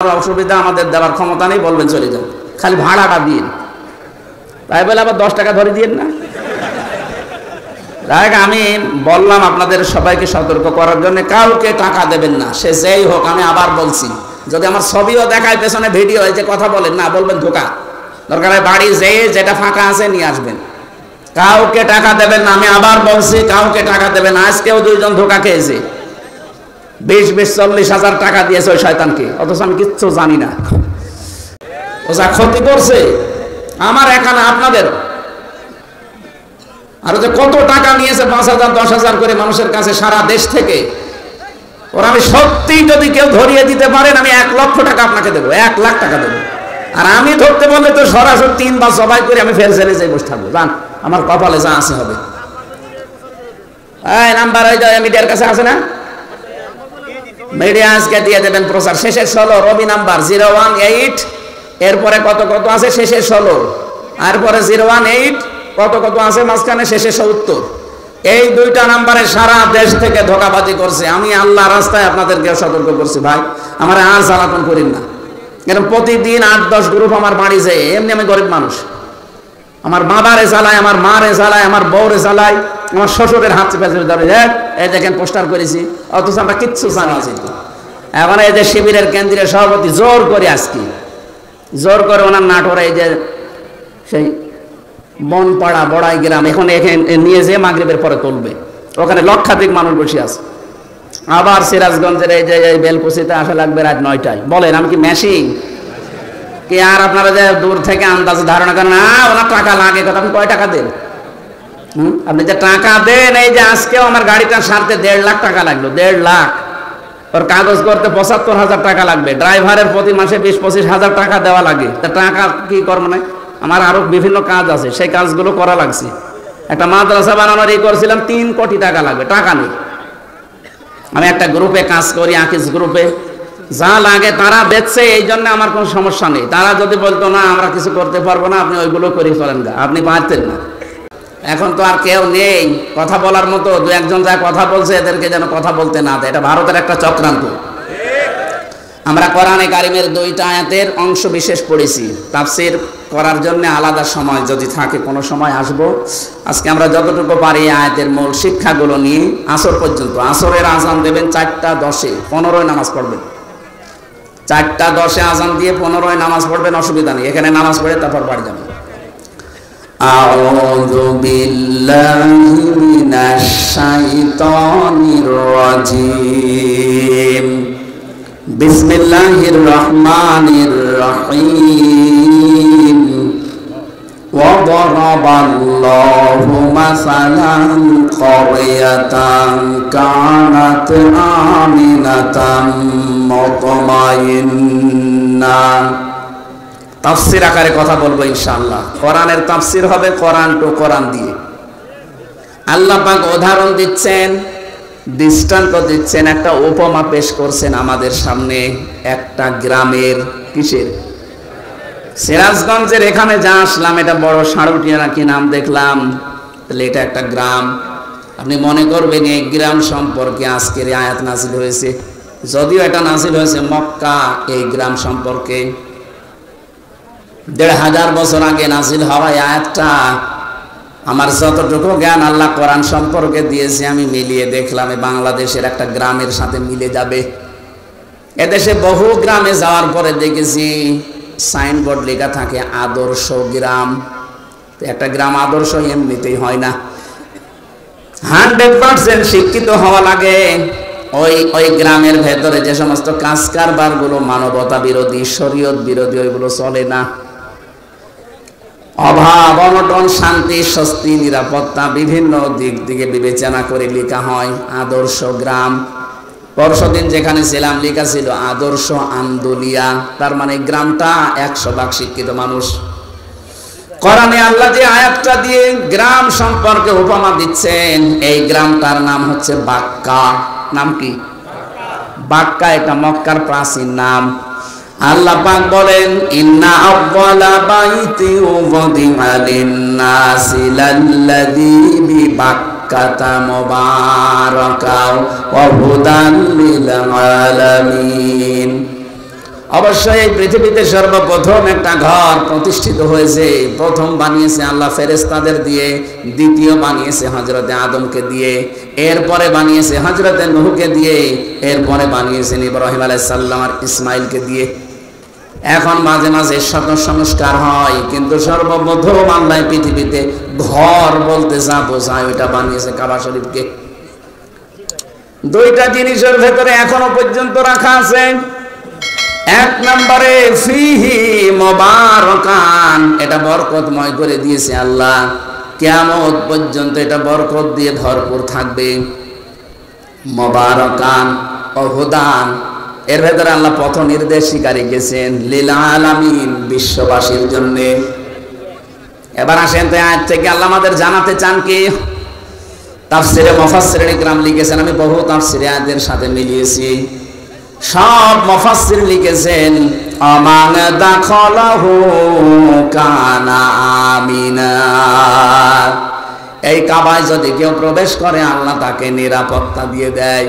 অসুবিধা আমাদের দেওয়ার ক্ষমতা নেই, বলবেন চলে যান, খালি ভাড়াটা দিন। তাই বলে আবার 10 টাকা ধরে দিয়েন না। আমি বললাম আপনাদের সবাইকে সতর্ক করার জন্য, কাউকে টাকা দেবেন না, সে যেই হোক। আমি আবার বলছি, যদি আমার ছবিও দেখায় পেছনে ভিডিও হয়েছে, কথা বলেন না, বলবেন ধোকা। দরকার হয় বাড়ি যেয়ে যেটা ফাঁকা আছে নিয়ে আসবেন। কাউকে টাকা দেবেন না, আমি আবার বলছি, কাউকে টাকা দেবেন না। আজকেও 2 জন ধোকা খেয়েছে, 20-40 হাজার টাকা দিয়েছে ওই শয়তানকে, অথচ আমি কিচ্ছু জানি না। ও যা ক্ষতি করছে আমার এখানে, আপনাদের আর যে কত টাকা নিয়েছে, 5,000-10,000 করে মানুষের কাছে সারা দেশ থেকে। ওরা আমি সত্যি যদি কেউ ধরিয়ে দিতে পারেন, আমি 1 লক্ষ টাকা আপনাকে দেবো, 1 লাখ টাকা দেবো। আর আমি ধরতে বললে তো সরাসরি 3 বার সবাই করে আমি ফের জেলে যাই বসে থাকবো। জান আমার কপালে যা আছে হবে। এই নাম্বার ওই মিডিয়ার কাছে আছে না, মিডিয়া আজকে দিয়ে দেবেন প্রচার। শেষের 16 রবি নাম্বার 018, এরপরে কত কত আছে শেষে 16, আর পরে 018 কত কত আছে মাঝখানে শেষে 70। এই 2টা নাম্বারে সারা দেশ থেকে ধোঁকাবাজি করছে। আমি আল্লাহ রাস্তায় আপনাদেরকে সতর্ক করছি, ভাই আমার আর জ্বালাতন করেন না। এরকম প্রতিদিন 8-10 গ্রুপ আমার বাড়ি যায়। এমনি আমি গরিব মানুষ, আমার বাবারে জ্বালায়, আমার মারে জ্বালায়, আমার বউরে জ্বালায়, আমার শ্বশুরের হাত চেপে ধরে, এই দেখেন পোস্টার করেছি, অথচ আমরা কিচ্ছু জানি না। এখন এই যে শিবিরের কেন্দ্রীয় সভাপতি জোর করে আজকে জোর করে ওনার নাটোরে এই যে সেই বনপাড়া বড়াই গ্রাম, এখন এখানে নিয়ে যেয়ে মাগরিবের পরে তুলবে, ওখানে লক্ষাধিক মানুষ বসে আছে। আবার সিরাজগঞ্জের এই যে বেলকুচিতে আসা লাগবে রাত 9টায়। বলেন আমি কি মেশিন কি? আর আপনারা যে দূর থেকে আন্দাজ ধারণা করেন না ওনার টাকা লাগে, কথা আপনি কয় টাকা দেন? আপনি যে টাকা দেন, এই যে আজকেও আমার গাড়িটা সারতে 1.5 লাখ টাকা লাগলো, 1.5 লাখ। ওর কাগজ করতে 75,000 টাকা লাগবে, ড্রাইভারের প্রতি মাসে 20-25 হাজার টাকা দেওয়া লাগে। তা টাকা কি করবো না, আমার আরো বিভিন্ন কাজ আছে, সেই কাজগুলো করা লাগছে। একটা মাদ্রাসা বানানোর এই করছিলাম, 3 কোটি টাকা লাগবে, টাকা নেই। আমি একটা গ্রুপে কাজ করি, আকিজ গ্রুপে, যা লাগে তারা দেখছে, এই জন্য আমার কোনো সমস্যা নেই। তারা যদি বলতো না আমরা কিছু করতে পারবো না, আপনি ওইগুলো করে চলেন গা, আপনি পারতেন না। এখন তো আর কেউ নেই কথা বলার মতো। 2-1 জন যা কথা বলছে, এদেরকে যেন কথা বলতে না দেয়। এটা ভারতের একটা চক্রান্ত। আমরা কোরআনে কারিমের 2টা আয়াতের অংশ বিশেষ পড়েছি, তাফসীর করার জন্য আলাদা সময় যদি থাকে, কোনো সময় আসবো। আজকে আমরা যতটুকু পারি আয়াতের মূল শিক্ষাগুলো নিয়ে আসর পর্যন্ত। আসরের আজান দেবেন 4টা 10-এ, 15 নামাজ পড়বেন। 4টা 10-এ আজান দিয়ে 15 নামাজ পড়বেন, অসুবিধা নেই। এখানে নামাজ পড়ে তারপর বাড়ি যাবেন। আউযু বিল্লাহি মিনাশ শাইতানির রাজীম। বিসমিল্লাহির রহমানির রহিম। ওয়া দারাবাল্লাহু মাসালান ক্বরিয়াতান কানাত আমিনাতাম মুতমাইন্নাহ। তাফসীর আকারে কথা বলবো ইনশাআল্লাহ। কোরআনের তাফসীর হবে কোরআন টু কোরআন দিয়ে। আল্লাহ পাক উদাহরণ দিচ্ছেন, দৃষ্টান্ত দিচ্ছেন, একটা উপমা পেশ করছেন আমাদের সামনে একটা গ্রামের। কিসের? সিরাজগঞ্জের এখানে যা আসলাম, এটা বড় সারুটিয়া নাকি নাম দেখলাম, তাহলে এটা একটা গ্রাম। আপনি মনে করবেন এই গ্রাম সম্পর্কে আজকের আয়াত নাযিল হয়েছে, যদিও এটা নাযিল হয়েছে মক্কা। এই গ্রাম সম্পর্কে 1,500 বছর আগে নাযিল হওয়া আয়াতটা, আমার যতটুকু জ্ঞান আল্লাহ কোরআন সম্পর্কে দিয়েছে আমি মিলিয়ে দেখলাম, বাংলাদেশের একটা গ্রামের সাথে মিলে যাবে। এদেশে বহু গ্রামে যাওয়ার পরে দেখেছি সাইনবোর্ড লেখা থাকে আদর্শ গ্রাম। একটা গ্রাম আদর্শ এমনিতেই হয় না, 100% শিক্ষিত হওয়া লাগে। ওই গ্রামের ভেতরে যে সমস্ত কাজ কারবার গুলো মানবতা বিরোধী, শরীয়ত বিরোধী, ওইগুলো চলে না। অভাব অনটন, শান্তি স্বস্তি নিরাপত্তা বিভিন্ন দিক থেকে বিবেচনা করে লেখা হয় আদর্শ গ্রাম। পরশুদিন যেখানে ছিলাম লেখা ছিল আদর্শ আন্দোলিয়া, তার মানে গ্রামটা 100% শিক্ষিত মানুষ। কোরআনে আল্লাহ যে আয়াতটা দিয়ে গ্রাম সম্পর্কে উপমা দিচ্ছেন, এই গ্রামটার নাম হচ্ছে বাক্কা। নাম কি? বাক্কা। এটা মক্কার প্রাচীন নাম। আল্লাহ পাক বলেন, ইন্না আউয়ালা বাইতি উযিআ লিন-নাসি লাল্লাযী বিবাক্কাতা মুবারাকা ওয়া হুদান লিল আলামিন। অবশ্যই এই পৃথিবীতে সর্বপ্রথম একটা ঘর প্রতিষ্ঠিত হয়েছে, প্রথম বানিয়েছে আল্লাহ ফেরেশতাদের দিয়ে, দ্বিতীয় বানিয়েছে হযরতে আদমকে দিয়ে, এরপরে বানিয়েছে হযরতে নূহকে দিয়ে, এরপরে বানিয়েছেন ইব্রাহিম আলাইহিস সালাম আর ইসমাইলকে দিয়ে। এখন মাঝে মাঝে শত সংস্কার হয়, কিন্তু সর্বপ্রথম আল্লাহ পৃথিবীতে ঘর বলতে যা বোঝায় ওইটা বানিয়েছে কাবা শরীফকে। দুইটা জিনিসের ভেতরে এখনো পর্যন্ত রাখা আছে। এক নম্বরে ফিহি মুবারাকান, এটা বরকতময় করে দিয়েছে আল্লাহ, কিয়ামত পর্যন্ত এটা বরকত দিয়ে ভরপুর থাকবে। মুবারাকান ও হুদান, এর ভেতরে আল্লাহ পথ নির্দেশিকা রেখেছেন লিল আলামিন, বিশ্ববাসীর জন্য। এবার আসেন তো আয়াত থেকে আল্লাহ আমাদের জানাতে চান কি? তাফসিরে মুফাসসিরিন ইকরাম লিখেছেন, আমি বহু তাফসিরে আয়াতের সাথে মিলিয়েছি, সব মুফাসসির লিখেছেন আমান দাখালাহু কানা আমিনা, এই কাবায় যদি কেউ প্রবেশ করে আল্লাহ তাকে নিরাপত্তা দিয়ে দেয়।